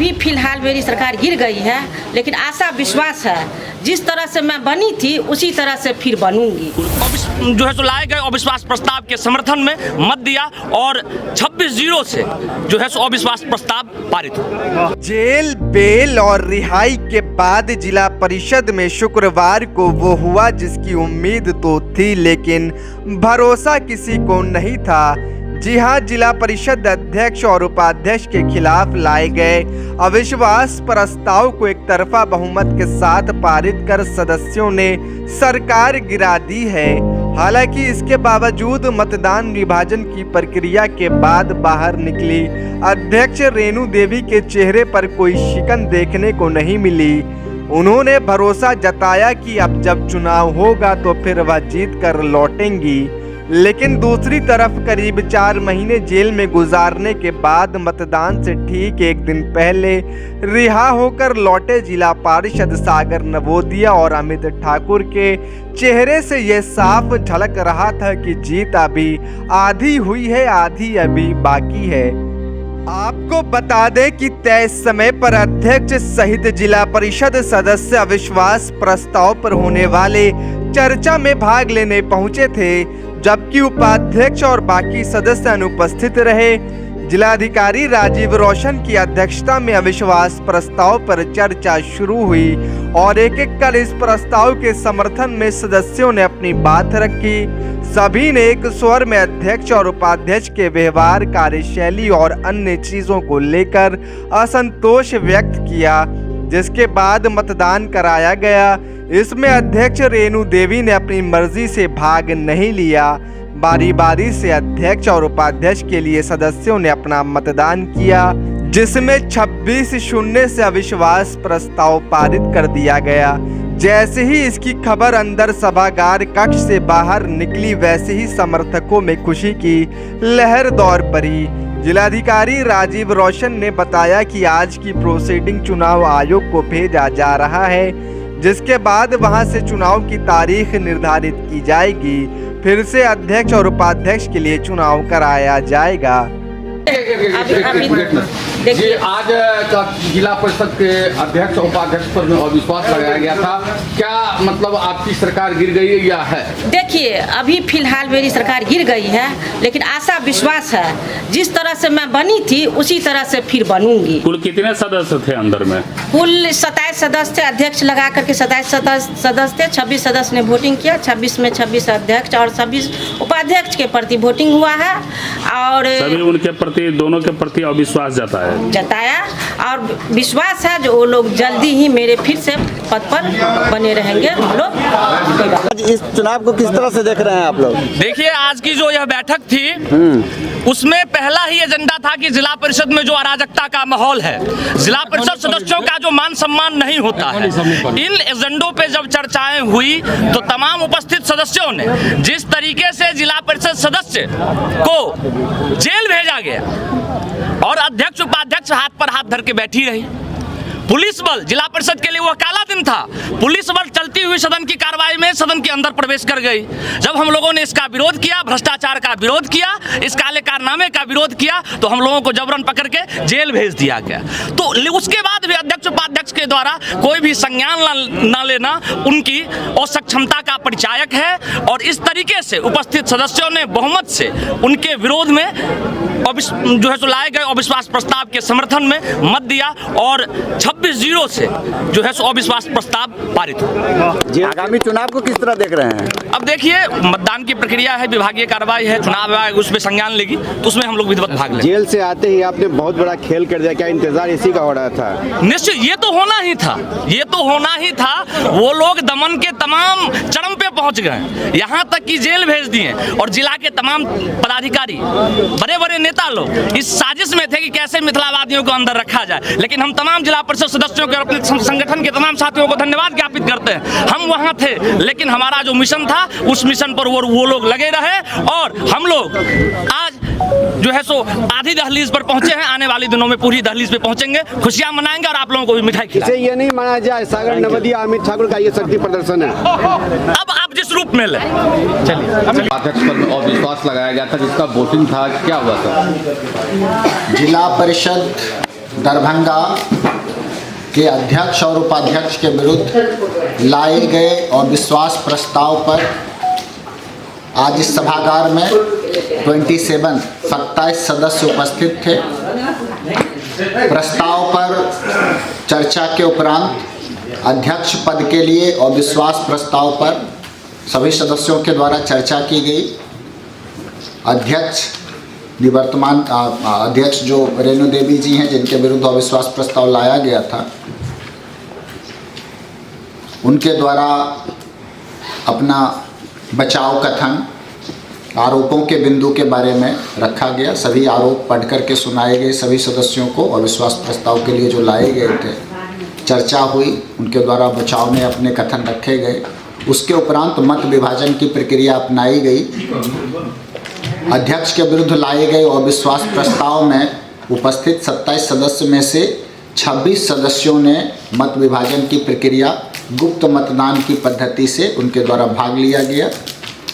अभी फिलहाल मेरी सरकार गिर गई है, लेकिन आशा विश्वास है जिस तरह से मैं बनी थी उसी तरह से फिर बनूंगी। जो है सो लाए गए अविश्वास प्रस्ताव के समर्थन में मत दिया और 26-0 से जो है सो अविश्वास प्रस्ताव पारित हुआ। जेल, बेल और रिहाई के बाद जिला परिषद में शुक्रवार को वो हुआ जिसकी उम्मीद तो थी, लेकिन भरोसा किसी को नहीं था। जी हां, जिला परिषद अध्यक्ष और उपाध्यक्ष के खिलाफ लाए गए अविश्वास प्रस्ताव को एक तरफा बहुमत के साथ पारित कर सदस्यों ने सरकार गिरा दी है। हालांकि इसके बावजूद मतदान विभाजन की प्रक्रिया के बाद बाहर निकली अध्यक्ष रेणु देवी के चेहरे पर कोई शिकन देखने को नहीं मिली। उन्होंने भरोसा जताया कि अब जब चुनाव होगा तो फिर वह जीत कर लौटेंगी। लेकिन दूसरी तरफ करीब 4 महीने जेल में गुजारने के बाद मतदान से ठीक एक दिन पहले रिहा होकर लौटे जिला पार्षद सागर नवोदिया और अमित ठाकुर के चेहरे से यह साफ झलक रहा था कि जीत अभी आधी हुई है, आधी अभी बाकी है। आपको बता दें कि तय समय पर अध्यक्ष सहित जिला परिषद सदस्य अविश्वास प्रस्ताव पर होने वाले चर्चा में भाग लेने पहुंचे थे, जबकि उपाध्यक्ष और बाकी सदस्य अनुपस्थित रहे। जिलाधिकारी राजीव रोशन की अध्यक्षता में अविश्वास प्रस्ताव पर चर्चा शुरू हुई और एक एक कर इस प्रस्ताव के समर्थन में सदस्यों ने अपनी बात रखी। सभी ने एक स्वर में अध्यक्ष और उपाध्यक्ष के व्यवहार, कार्यशैली और अन्य चीजों को लेकर असंतोष व्यक्त किया, जिसके बाद मतदान कराया गया। इसमें अध्यक्ष रेणु देवी ने अपनी मर्जी से भाग नहीं लिया। बारी बारी से अध्यक्ष और उपाध्यक्ष के लिए सदस्यों ने अपना मतदान किया, जिसमें 26-0 से अविश्वास प्रस्ताव पारित कर दिया गया। जैसे ही इसकी खबर अंदर सभागार कक्ष से बाहर निकली, वैसे ही समर्थकों में खुशी की लहर दौड़ पड़ी। जिलाधिकारी राजीव रोशन ने बताया कि आज की प्रोसीडिंग चुनाव आयोग को भेजा जा रहा है, जिसके बाद वहां से चुनाव की तारीख निर्धारित की जाएगी। फिर से अध्यक्ष और उपाध्यक्ष के लिए चुनाव कराया जाएगा। जी, आज का जिला परिषद के अध्यक्ष और उपाध्यक्ष पर अविश्वास लगाया गया था, क्या मतलब आपकी सरकार गिर गई है या है? देखिए, अभी फिलहाल मेरी सरकार गिर गई है, लेकिन आशा विश्वास है जिस तरह से मैं बनी थी उसी तरह से फिर बनूंगी। कुल कितने सदस्य थे अंदर में? कुल 27 सदस्य, अध्यक्ष लगा करके 27 सदस्य, 26 सदस्य ने वोटिंग किया। 26 में 26 अध्यक्ष और 26 उपाध्यक्ष के प्रति वोटिंग हुआ है और सभी उनके प्रति, दोनों के प्रति अविश्वास जताया और विश्वास है जो वो लोग जल्दी ही मेरे फिर से पद पर बने रहेंगे। हम लोग इस चुनाव को किस तरह से देख रहे हैं आप लोग? देखिए, आज की जो यह बैठक थी उसमें पहला ही एजेंडा था कि जिला परिषद में जो अराजकता का माहौल है, जिला परिषद सदस्यों का जो मान सम्मान नहीं होता है, इन एजेंडों पे जब चर्चाएं हुई तो तमाम उपस्थित सदस्यों ने जिस तरीके से जिला परिषद सदस्य को जेल भेजा गया और अध्यक्ष उपाध्यक्ष हाथ पर हाथ धर के बैठी रही, पुलिस बल, जिला परिषद के लिए वह काला दिन था, पुलिस बल चलती हुई सदन की कार्रवाई में सदन के अंदर प्रवेश कर गई। जब हम लोगों ने इसका विरोध किया, भ्रष्टाचार का विरोध किया, इस काले कारनामे का विरोध किया, तो हम लोगों को जबरन पकड़ के जेल भेज दिया गया। तो उसके बाद भी अध्यक्ष उपाध्यक्ष के द्वारा कोई भी संज्ञान न लेना उनकी असक्षमता का परिचायक है और इस तरीके से उपस्थित सदस्यों ने बहुमत से उनके विरोध में जो है सो लाए गए अविश्वास प्रस्ताव के समर्थन में मत दिया और 26-0 से जो है सो अविश्वास प्रस्ताव पारित हुआ। आगामी चुनाव को किस तरह देख रहे हैं? अब देखिए, मतदान की प्रक्रिया है, विभागीय कार्रवाई है, चुनाव आयोग उसमें संज्ञान लेगी, तो उसमें हम लोग विधिवत भाग लेंगे। जेल से आते ही आपने बहुत बड़ा खेल कर दिया, क्या इंतजार इसी का हो रहा था? निश्चित, ये तो होना ही था, ये तो होना ही था। वो लोग दमन के तमाम चरम पे पहुंच गए, यहाँ तक कि जेल भेज दिए और जिला के तमाम पदाधिकारी, बड़े बड़े नेता लोग इस साजिश में थे कि कैसे मिथिलावादियों को अंदर रखा जाए। लेकिन हम तमाम जिला परिषद सदस्यों के और अपने संगठन के तमाम साथियों को धन्यवाद ज्ञापित करते हैं। हम वहां थे, लेकिन हमारा जो मिशन था उस मिशन पर वो लोग लगे रहे और हम लोग आज जो है सो आधी दहलीज पर पहुंचे हैं। आने वाले दिनों में पूरी दहलीज पे पहुंचेंगे, खुशियां मनाएंगे और आप लोगों को भी मिठाई खिलाएंगे। इसे ये नहीं माना जाए सागर नवोदिया अमित ठाकुर का ये शक्ति प्रदर्शन है। अब आप जिस रूप में ले चलिए। अध्यक्ष पर अविश्वास लगाया गया था जिसका वोटिंग था, क्या हुआ था? जिला परिषद दरभंगा के अध्यक्ष और उपाध्यक्ष के विरुद्ध लाए गए अविश्वास प्रस्ताव पर आज इस सभागार में 27 सदस्य उपस्थित थे। प्रस्ताव पर चर्चा के उपरांत अध्यक्ष पद के लिए अविश्वास प्रस्ताव पर सभी सदस्यों के द्वारा चर्चा की गई। अध्यक्ष निवर्तमान अध्यक्ष जो रेणु देवी जी हैं, जिनके विरुद्ध अविश्वास प्रस्ताव लाया गया था, उनके द्वारा अपना बचाव कथन आरोपों के बिंदु के बारे में रखा गया। सभी आरोप पढ़ करके सुनाए गए सभी सदस्यों को। अविश्वास प्रस्ताव के लिए जो लाए गए थे, चर्चा हुई, उनके द्वारा बचाव में अपने कथन रखे गए। उसके उपरांत मत विभाजन की प्रक्रिया अपनाई गई। अध्यक्ष के विरुद्ध लाए गए अविश्वास प्रस्ताव में उपस्थित 27 सदस्य में से 26 सदस्यों ने मत विभाजन की प्रक्रिया गुप्त मतदान की पद्धति से उनके द्वारा भाग लिया गया।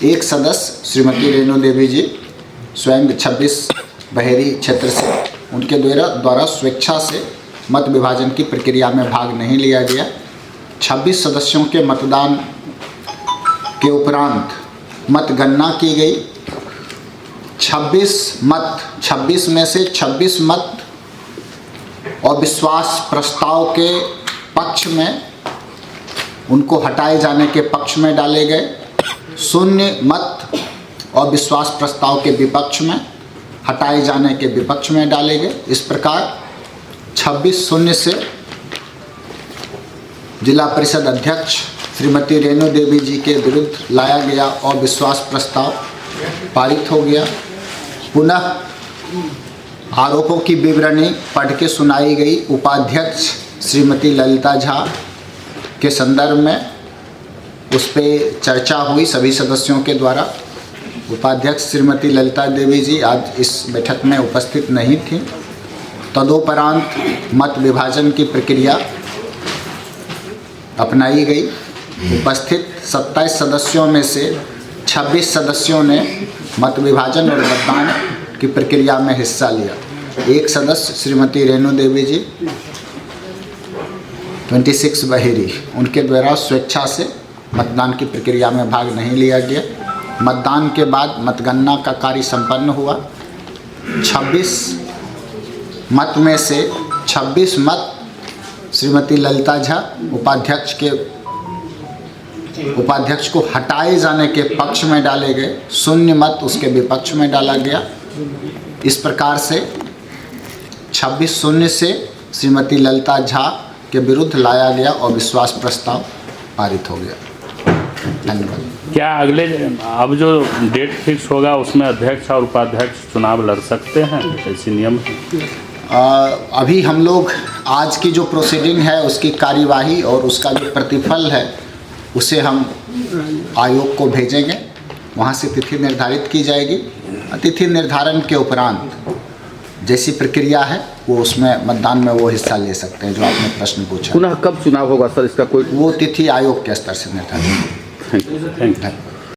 एक सदस्य श्रीमती रेणु देवी जी स्वयं 26 बहेरी क्षेत्र से, उनके द्वारा स्वेच्छा से मत विभाजन की प्रक्रिया में भाग नहीं लिया गया। 26 सदस्यों के मतदान के उपरांत मतगणना की गई। 26 में से 26 मत अविश्वास प्रस्ताव के पक्ष में, उनको हटाए जाने के पक्ष में डाले गए। 0 मत अविश्वास प्रस्ताव के विपक्ष में, हटाए जाने के विपक्ष में डाले गए। इस प्रकार 26-0 से जिला परिषद अध्यक्ष श्रीमती रेणु देवी जी के विरुद्ध लाया गया अविश्वास प्रस्ताव पारित हो गया। पुनः आरोपों की विवरणी पढ़ के सुनाई गई। उपाध्यक्ष श्रीमती ललिता झा के संदर्भ में उस पर चर्चा हुई सभी सदस्यों के द्वारा। उपाध्यक्ष श्रीमती ललिता देवी जी आज इस बैठक में उपस्थित नहीं थी। तदोपरांत मत विभाजन की प्रक्रिया अपनाई गई। उपस्थित 27 सदस्यों में से 26 सदस्यों ने मत विभाजन और मतदान की प्रक्रिया में हिस्सा लिया। एक सदस्य श्रीमती रेणु देवी जी 26 बहेरी, उनके द्वारा स्वेच्छा से मतदान की प्रक्रिया में भाग नहीं लिया गया। मतदान के बाद मतगणना का कार्य संपन्न हुआ। 26 मत में से 26 मत श्रीमती ललिता झा उपाध्यक्ष को हटाए जाने के पक्ष में डाले गए। 0 मत उसके विपक्ष में डाला गया। इस प्रकार से 26-0 से श्रीमती ललिता झा के विरुद्ध लाया गया अविश्वास प्रस्ताव पारित हो गया। धन्यवाद। क्या अगले अब जो डेट फिक्स होगा उसमें अध्यक्ष और उपाध्यक्ष चुनाव लड़ सकते हैं, ऐसी नियम है? अभी हम लोग आज की जो प्रोसीडिंग है उसकी कार्यवाही और उसका जो प्रतिफल है उसे हम आयोग को भेजेंगे। वहाँ से तिथि निर्धारित की जाएगी। तिथि निर्धारण के उपरांत जैसी प्रक्रिया है वो उसमें मतदान में वो हिस्सा ले सकते हैं। जो आपने प्रश्न पूछा, पुनः कब चुनाव होगा सर, इसका कोई वो तिथि आयोग के स्तर से निर्धारित। Thank you.